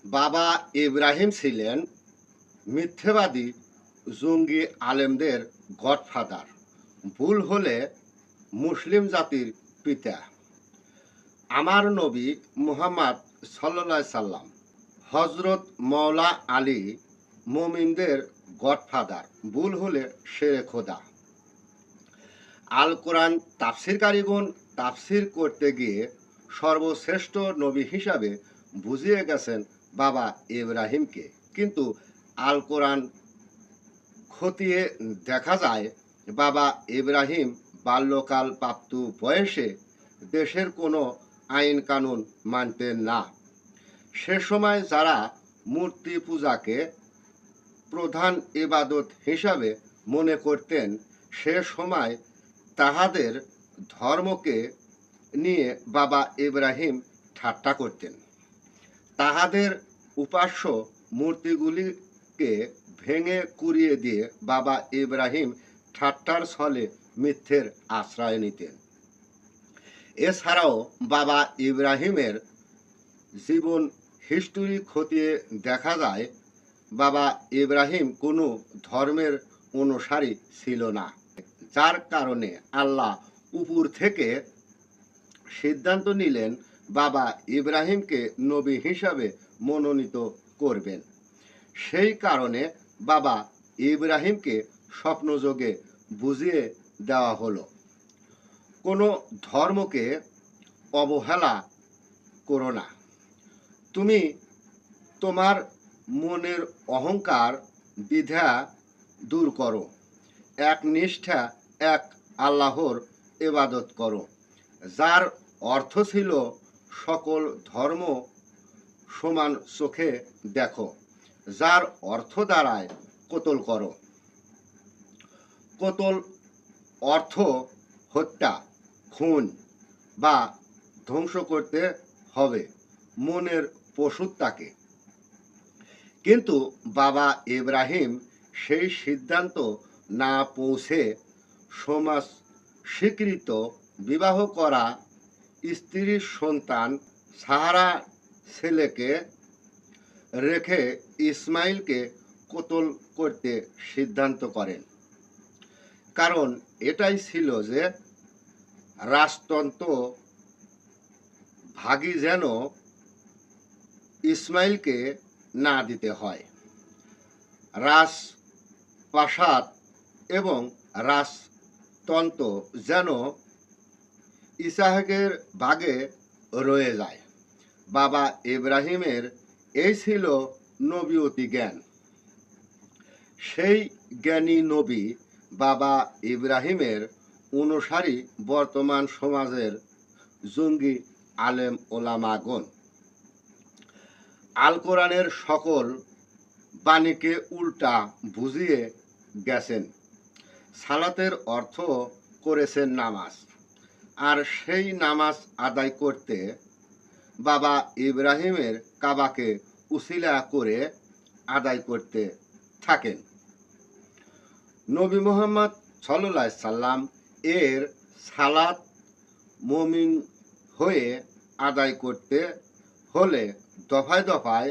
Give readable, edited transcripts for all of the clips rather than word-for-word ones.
বাবা ইব্রাহিম ছিলেন মিথ্যেবাদী জঙ্গি আলেমদের গডফাদার, ভুল হলে মুসলিম জাতির পিতা। আমার নবী মুহাম্মদ সাল্লাল্লাহু সাল্লাম হজরত মওলা আলী মুমিনদের গডফাদার, ভুল হলে শেরে খোদা। আল কোরআন তাফসিরকারীগণ তাফসির করতে গিয়ে সর্বশ্রেষ্ঠ নবী হিসাবে বুঝিয়ে গেছেন বাবা ইব্রাহিমকে, কিন্তু আল কোরআন খতিয়ে দেখা যায় বাবা ইব্রাহিম বাল্যকাল প্রাপ্ত বয়সে দেশের কোনো আইন কানুন মানতেন না। সে সময় যারা মূর্তি পূজাকে প্রধান ইবাদত হিসাবে মনে করতেন, সে সময় তাহাদের ধর্মকে নিয়ে বাবা ইব্রাহিম ঠাট্টা করতেন। তাহাদের উপাস্য মূর্তিগুলিকে ভেঙে কুড়িয়ে দিয়ে বাবা ইব্রাহিম ঠাট্টার ছলে মিথ্যের আশ্রয় নিতেন। এছাড়াও বাবা ইব্রাহিমের জীবন হিস্টোরি খতিয়ে দেখা যায় বাবা ইব্রাহিম কোনো ধর্মের অনুসারী ছিল না, যার কারণে আল্লাহ উপর থেকে সিদ্ধান্ত নিলেন বাবা ইব্রাহিমকে নবী হিসাবে মনোনীত করবেন। সেই কারণে বাবা ইব্রাহিমকে স্বপ্নযোগে বুঝিয়ে দেওয়া হলো, কোনো ধর্মকে অবহেলা করো না, তুমি তোমার মনের অহংকার দ্বিধা দূর করো, এক নিষ্ঠা এক আল্লাহর ইবাদত করো, যার অর্থ ছিল সকল ধর্ম সমান চোখে দেখো, যার অর্থ দ্বারায় কতল করো। কতল অর্থ হত্যা, খুন বা ধ্বংস করতে হবে মনের পশুত্বকে। কিন্তু বাবা ইব্রাহিম সেই সিদ্ধান্ত না পৌঁছে সমাজ স্বীকৃত বিবাহ করা স্ত্রীর সন্তান সাহারা ছেলেকে রেখে ইসমাইলকে কতল করতে সিদ্ধান্ত করেন। কারণ এটাই ছিল যে রাজতন্ত্র ভাগী যেন ইসমাইলকে না দিতে হয়। রাজপ্রাসাদ এবং রাজতন্ত্র যেন ইসাহাকের ভাগে রয়ে যায়। বাবা ইব্রাহিমের এই ছিল নবীয়তি জ্ঞান। সেই জ্ঞানী নবী বাবা ইব্রাহিমের অনুসারী বর্তমান সমাজের জঙ্গি আলেম ওলামাগণ আল কোরআনের সকল বাণীকে উল্টা বুঝিয়ে গেছেন। সালাতের অর্থ করেছেন নামাজ, আর সেই নামাজ আদায় করতে বাবা ইব্রাহিমের কাবাকে উসিলা করে আদায় করতে থাকেন। নবী মুহাম্মদ সাল্লাল্লাহু সাল্লাম এর সালাত মুমিন হয়ে আদায় করতে হলে দফায় দফায়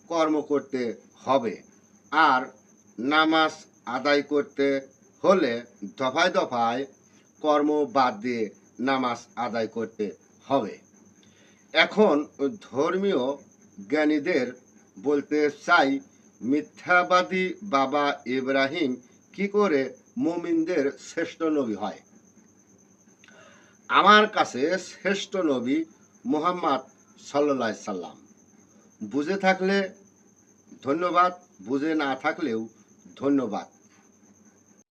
কর্ম করতে হবে, আর নামাজ আদায় করতে হলে দফায় দফায় কর্ম বাদ দিয়ে নামাজ আদায় করতে হবে। এখন ধর্মীয় জ্ঞানীদের বলতে চাই, মিথ্যাবাদী বাবা ইব্রাহিম কি করে মুমিনদের শ্রেষ্ঠ নবী হয়? আমার কাছে শ্রেষ্ঠ নবী মুহাম্মদ সাল্লাল্লাহু সাল্লাম। বুঝে থাকলে ধন্যবাদ, বুঝে না থাকলেও ধন্যবাদ।